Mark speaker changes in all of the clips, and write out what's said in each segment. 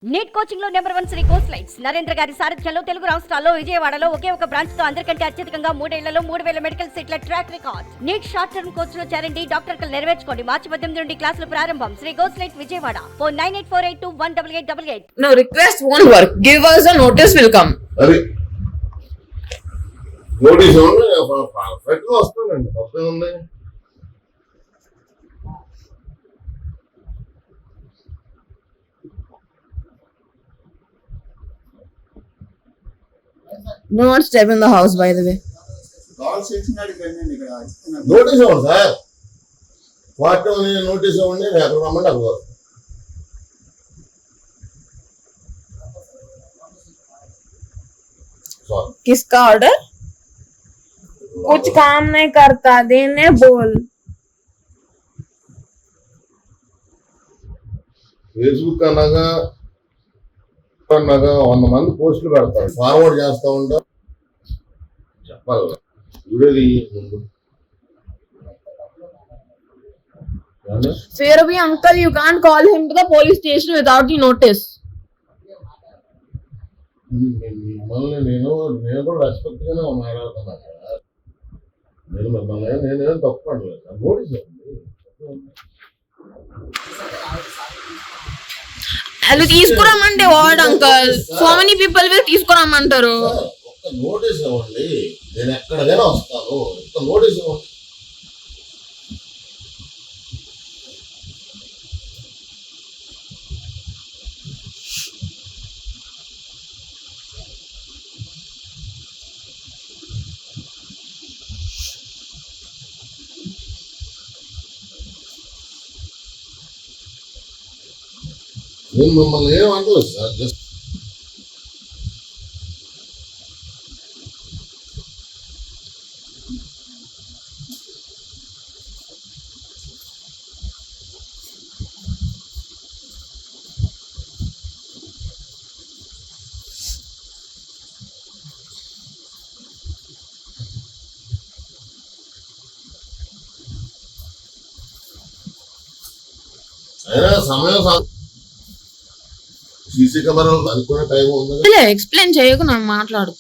Speaker 1: Neat coaching లో number 1 Sri course lights Narendra గారి సారథ్యంలో తెలుగు రాష్ట్రాల్లో విజయవాడలో ఒకే ఒక బ్రాంచ్ తో అందరికంటే అత్యధికంగా 3 ఏళ్లలో 3000 మెడికల్ సీట్ల track record. Neat short term course లో చేరండి, డాక్టర్ కలు నెరవేర్చుకోండి. మార్చి 18 నుండి క్లాసులు ప్రారంభం. Sri course light Vijayawada. Phone 9848218888.
Speaker 2: No, request won't work. Give us a notice, will come.
Speaker 3: Notice పెట్టుకు వస్తానండి, తప్పే ఉంది.
Speaker 2: Do not step in the house, by the way.
Speaker 3: Notice ఇవ్వండి సార్, వాటి నోటీస్ ఇవ్వండి, నేను ఎక్కడ రమ్మండి అక్కడ.
Speaker 2: किसका ऑर्डर? कुछ काम नहीं करता, देने बोल.
Speaker 3: ఫేస్బుక్ అనగా 100 మంది పోస్టులు పెడతారు, ఫార్వర్డ్ చేస్తా ఉంటా. చెప్పాలి video
Speaker 2: Fear of uncle, you can't call him to the police station without the notice.
Speaker 3: మిమ్మల్ని నేను కూడా రెస్పెక్ట్ గానే మాట్లాడుతున్నాను కదా. నేను మిమ్మల్ని నేనేం తప్పు అనలేదు. నోటీస్
Speaker 2: అది తీసుకురామంటే వాడు uncle, so many people will తీసుకురామంటారు.
Speaker 3: ఒక్క నోటీస్ ఇవ్వండి, నేను ఎక్కడికైనా వస్తాను. ఒక్క నోటీస్ ఇవ్వండి. నేను మిమ్మల్ని ఏమంటలేదు సార్, జస్ట్ అయినా సమయం సీసీ కెమెరాలు అనుకునే టైం ఉంది.
Speaker 2: ఎక్స్ప్లెయిన్ చేయకు, నాకు మాట్లాడు.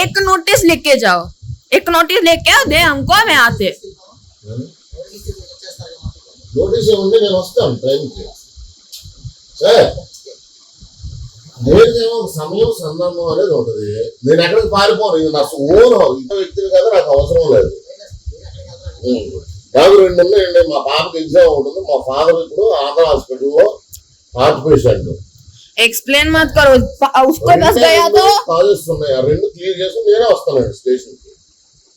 Speaker 2: एक नोटिस लेके जाओ, एक नोटिस लेके आओ, दे हमको, मैं आते.
Speaker 3: నోటీస్ ఇవ్వండి, నేను వస్తాను టైంకి. సార్ నేనేమో సమయం సందర్భం అనేది ఉంటుంది. నేను ఎక్కడికి పారిపోను, ఇది నా ఓన్ ఇంత వ్యక్తిని కదా, నాకు అవసరం లేదు. బాబు 2 ఉన్నాయండి, మా పాపకి ఎగ్జామ్ ఉంటుంది. మా ఫాదర్ ఇప్పుడు ఆంధ్ర హాస్పిటల్లో హార్ట్ పేషెంట్.
Speaker 2: एक्सप्लेन मत करो, उसको बस गया तो
Speaker 3: కాలేజ్ ఉన్నాయి, ఆ 2 క్లియర్ చేసి నేనే వస్తానండి స్టేషన్ కి.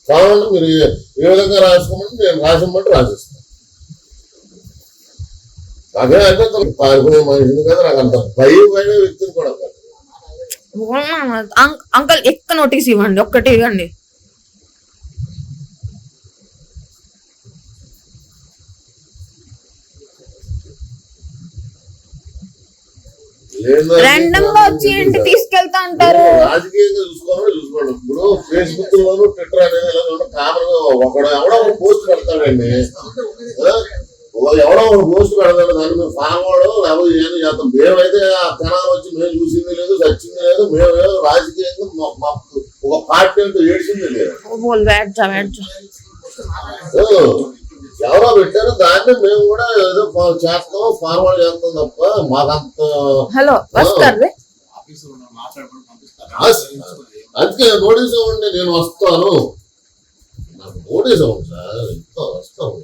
Speaker 3: కావాలంటే మీరు ఏ విధంగా రాసుకోమంటే నేను రాసిమంటే రాసిస్తాను. నాకే అంటే పారిపోయే మనిషిని కదా, నాకు అంత భయం వ్యక్తిని కూడా కాదు.
Speaker 2: అంకల్ ఎక్క నోటీస్ ఇవ్వండి, ఒక్కటి ఇవ్వండి. ర్యాండమ్ గా వచ్చి ఇంటి తీసుకెళ్తా అంటారు.
Speaker 3: రాజకీయంగా చూసుకోండి. ఇప్పుడు ఫేస్బుక్ లోను ట్విట్టర్ అనేది కామన్ గా ఎవడో పోస్ట్ పెడతాడండి, ఎవడో పోస్ట్ పెడతాడు, దాన్ని మేము ఫార్వర్డ్ లేకపోతే ఏం చేస్తాం. మేమైతే ఆ జనాలు వచ్చి మేము చూసింది లేదు, చచ్చింది లేదు. మేము రాజకీయంగా మాకు ఒక పార్టీ అంటూ ఏడ్చింది లేదు. ఎవరో పెట్టారు, దాన్ని మేము కూడా ఏదో చేస్తాం, ఫార్వర్డ్ చేస్తాం తప్ప మాకంత.
Speaker 2: హలో
Speaker 3: అందుకే నోటీస్ ఇవ్వండి, నేను వస్తాను. నాకు నోటీస్ ఇవ్వండి సార్, ఇంత వస్తాను.